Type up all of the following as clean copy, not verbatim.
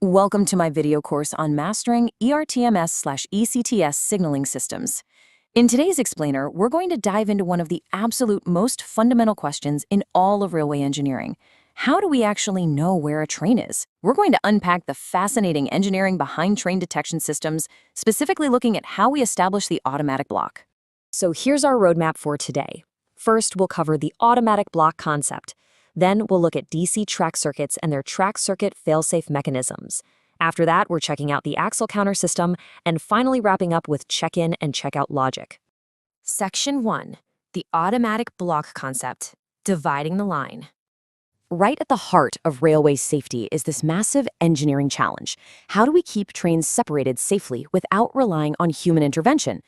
Welcome to my video course on mastering ERTMS/ECTS signaling systems. In today's explainer, we're going to dive into one of the absolute most fundamental questions in all of railway engineering. How do we actually know where a train is? We're going to unpack the fascinating engineering behind train detection systems, specifically looking at how we establish the automatic block. So here's our roadmap for today. First, we'll cover the automatic block concept. Then we'll look at DC track circuits and their track circuit failsafe mechanisms. After that, we're checking out the axle counter system, and finally wrapping up with check-in and check-out logic. Section 1. The automatic block concept, dividing the line. Right at the heart of railway safety is this massive engineering challenge. How do we keep trains separated safely without relying on human intervention?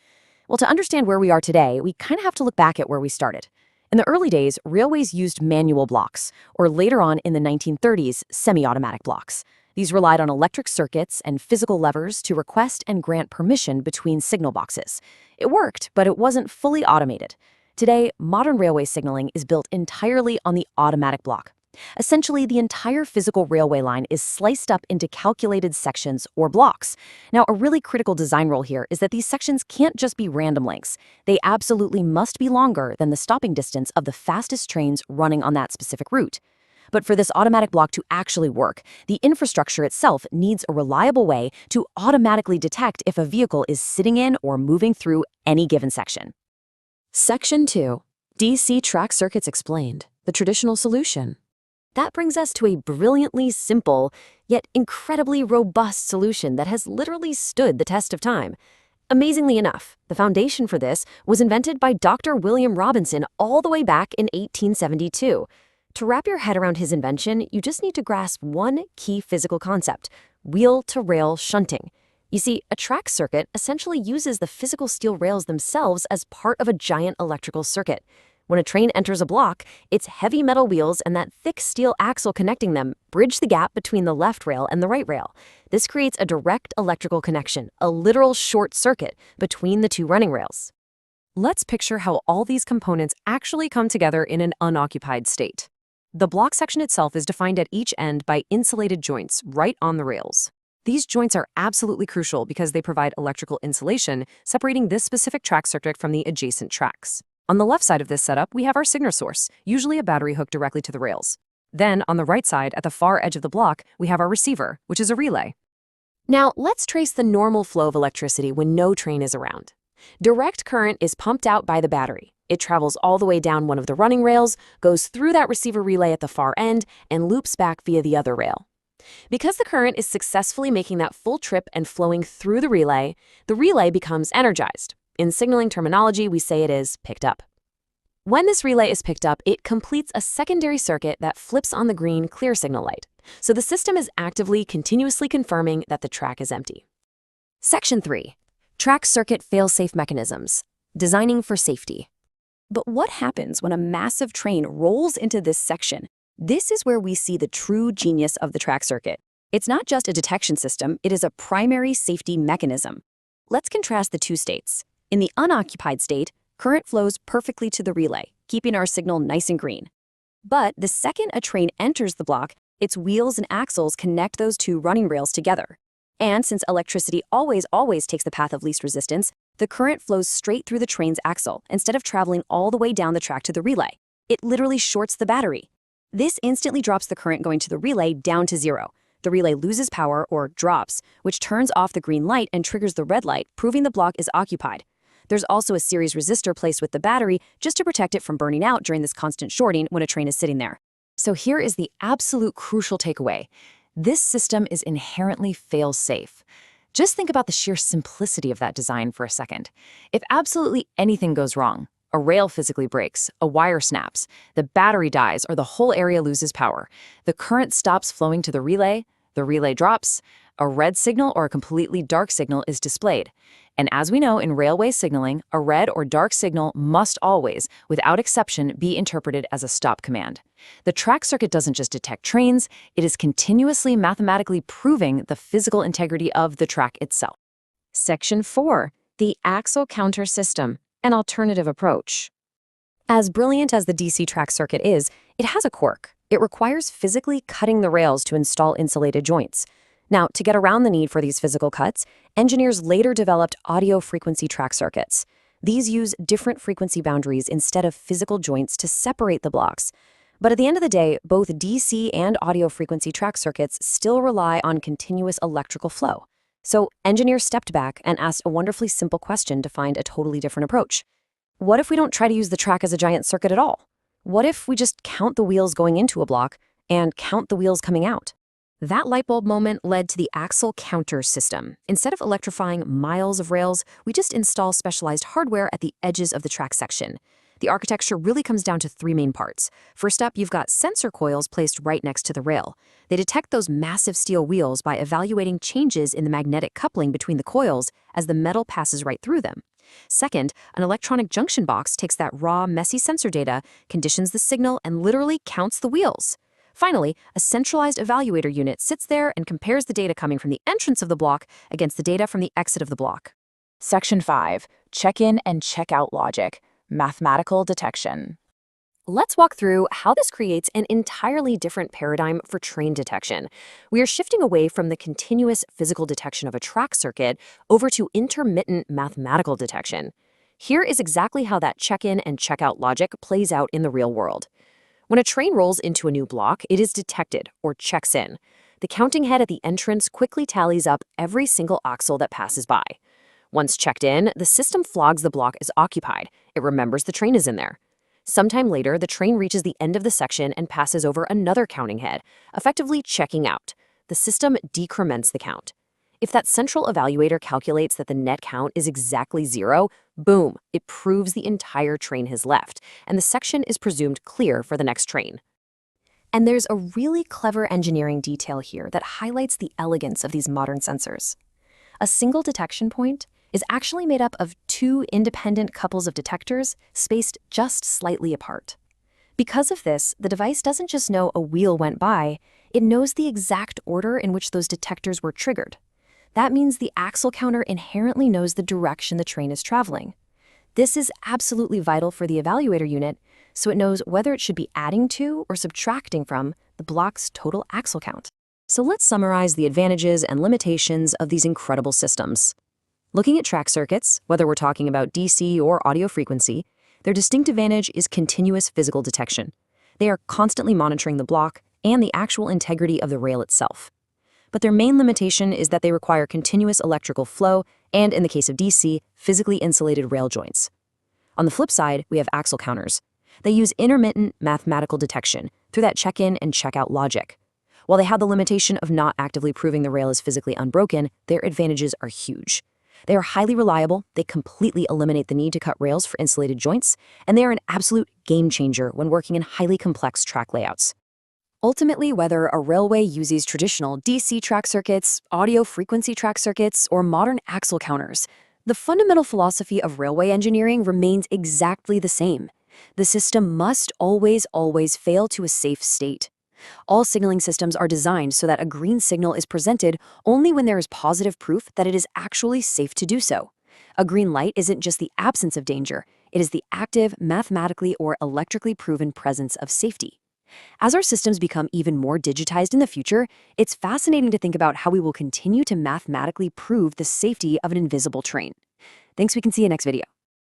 Well, to understand where we are today, we kind of have to look back at where we started. In the early days, railways used manual blocks, or later on in the 1930s, semi-automatic blocks. These relied on electric circuits and physical levers to request and grant permission between signal boxes. It worked, but it wasn't fully automated. Today, modern railway signaling is built entirely on the automatic block. Essentially, the entire physical railway line is sliced up into calculated sections or blocks. Now, a really critical design rule here is that these sections can't just be random lengths. They absolutely must be longer than the stopping distance of the fastest trains running on that specific route. But for this automatic block to actually work, the infrastructure itself needs a reliable way to automatically detect if a vehicle is sitting in or moving through any given section. Section 2. DC track circuits explained, the traditional solution. That brings us to a brilliantly simple, yet incredibly robust solution that has literally stood the test of time. Amazingly enough, the foundation for this was invented by Dr. William Robinson all the way back in 1872. To wrap your head around his invention, you just need to grasp one key physical concept: wheel-to-rail shunting. You see, a track circuit essentially uses the physical steel rails themselves as part of a giant electrical circuit. When a train enters a block, its heavy metal wheels and that thick steel axle connecting them bridge the gap between the left rail and the right rail. This creates a direct electrical connection, a literal short circuit, between the two running rails. Let's picture how all these components actually come together in an unoccupied state. The block section itself is defined at each end by insulated joints right on the rails. These joints are absolutely crucial because they provide electrical insulation, separating this specific track circuit from the adjacent tracks. On the left side of this setup, we have our signal source, usually a battery hooked directly to the rails. Then, on the right side, at the far edge of the block, we have our receiver, which is a relay. Now, let's trace the normal flow of electricity when no train is around. Direct current is pumped out by the battery. It travels all the way down one of the running rails, goes through that receiver relay at the far end, and loops back via the other rail. Because the current is successfully making that full trip and flowing through the relay becomes energized. In signaling terminology, we say it is picked up. When this relay is picked up, it completes a secondary circuit that flips on the green clear signal light. So the system is actively, continuously confirming that the track is empty. Section 3. Track circuit failsafe mechanisms, designing for safety. But what happens when a massive train rolls into this section? This is where we see the true genius of the track circuit. It's not just a detection system, it is a primary safety mechanism. Let's contrast the two states. In the unoccupied state, current flows perfectly to the relay, keeping our signal nice and green. But the second a train enters the block, its wheels and axles connect those two running rails together. And since electricity always takes the path of least resistance, the current flows straight through the train's axle instead of traveling all the way down the track to the relay. It literally shorts the battery. This instantly drops the current going to the relay down to zero. The relay loses power, or drops, which turns off the green light and triggers the red light, proving the block is occupied. There's also a series resistor placed with the battery just to protect it from burning out during this constant shorting when a train is sitting there. So here is the absolute crucial takeaway. This system is inherently fail-safe. Just think about the sheer simplicity of that design for a second. If absolutely anything goes wrong, a rail physically breaks, a wire snaps, the battery dies, or the whole area loses power, the current stops flowing to the relay drops, a red signal or a completely dark signal is displayed. And as we know in railway signaling, a red or dark signal must always, without exception, be interpreted as a stop command. The track circuit doesn't just detect trains, it is continuously mathematically proving the physical integrity of the track itself. Section 4. The axle counter system, an alternative approach. As brilliant as the DC track circuit is, it has a quirk. It requires physically cutting the rails to install insulated joints. Now, to get around the need for these physical cuts, engineers later developed audio frequency track circuits. These use different frequency boundaries instead of physical joints to separate the blocks. But at the end of the day, both DC and audio frequency track circuits still rely on continuous electrical flow. So engineers stepped back and asked a wonderfully simple question to find a totally different approach. What if we don't try to use the track as a giant circuit at all? What if we just count the wheels going into a block and count the wheels coming out? That light bulb moment led to the axle counter system. Instead of electrifying miles of rails, we just install specialized hardware at the edges of the track section. The architecture really comes down to three main parts. First up, you've got sensor coils placed right next to the rail. They detect those massive steel wheels by evaluating changes in the magnetic coupling between the coils as the metal passes right through them. Second, an electronic junction box takes that raw, messy sensor data, conditions the signal, and literally counts the wheels. Finally, a centralized evaluator unit sits there and compares the data coming from the entrance of the block against the data from the exit of the block. Section 5. Check-in and check-out logic. Mathematical detection. Let's walk through how this creates an entirely different paradigm for train detection. We are shifting away from the continuous physical detection of a track circuit over to intermittent mathematical detection. Here is exactly how that check-in and check-out logic plays out in the real world. When a train rolls into a new block, it is detected, or checks in. The counting head at the entrance quickly tallies up every single axle that passes by. Once checked in, the system flags the block as occupied. It remembers the train is in there. Sometime later, the train reaches the end of the section and passes over another counting head, effectively checking out. The system decrements the count. If that central evaluator calculates that the net count is exactly 0, boom, it proves the entire train has left, and the section is presumed clear for the next train. And there's a really clever engineering detail here that highlights the elegance of these modern sensors. A single detection point is actually made up of two independent couples of detectors spaced just slightly apart. Because of this, the device doesn't just know a wheel went by, it knows the exact order in which those detectors were triggered. That means the axle counter inherently knows the direction the train is traveling. This is absolutely vital for the evaluator unit, so it knows whether it should be adding to or subtracting from the block's total axle count. So let's summarize the advantages and limitations of these incredible systems. Looking at track circuits, whether we're talking about DC or audio frequency, their distinct advantage is continuous physical detection. They are constantly monitoring the block and the actual integrity of the rail itself. But their main limitation is that they require continuous electrical flow and, in the case of DC, physically insulated rail joints. On the flip side, we have axle counters. They use intermittent mathematical detection through that check-in and check-out logic. While they have the limitation of not actively proving the rail is physically unbroken, their advantages are huge. They are highly reliable, they completely eliminate the need to cut rails for insulated joints, and they are an absolute game changer when working in highly complex track layouts. Ultimately, whether a railway uses traditional DC track circuits, audio frequency track circuits, or modern axle counters, the fundamental philosophy of railway engineering remains exactly the same. The system must always fail to a safe state. All signaling systems are designed so that a green signal is presented only when there is positive proof that it is actually safe to do so. A green light isn't just the absence of danger, it is the active, mathematically or electrically proven presence of safety. As our systems become even more digitized in the future, it's fascinating to think about how we will continue to mathematically prove the safety of an invisible train. Thanks, we can see you next video.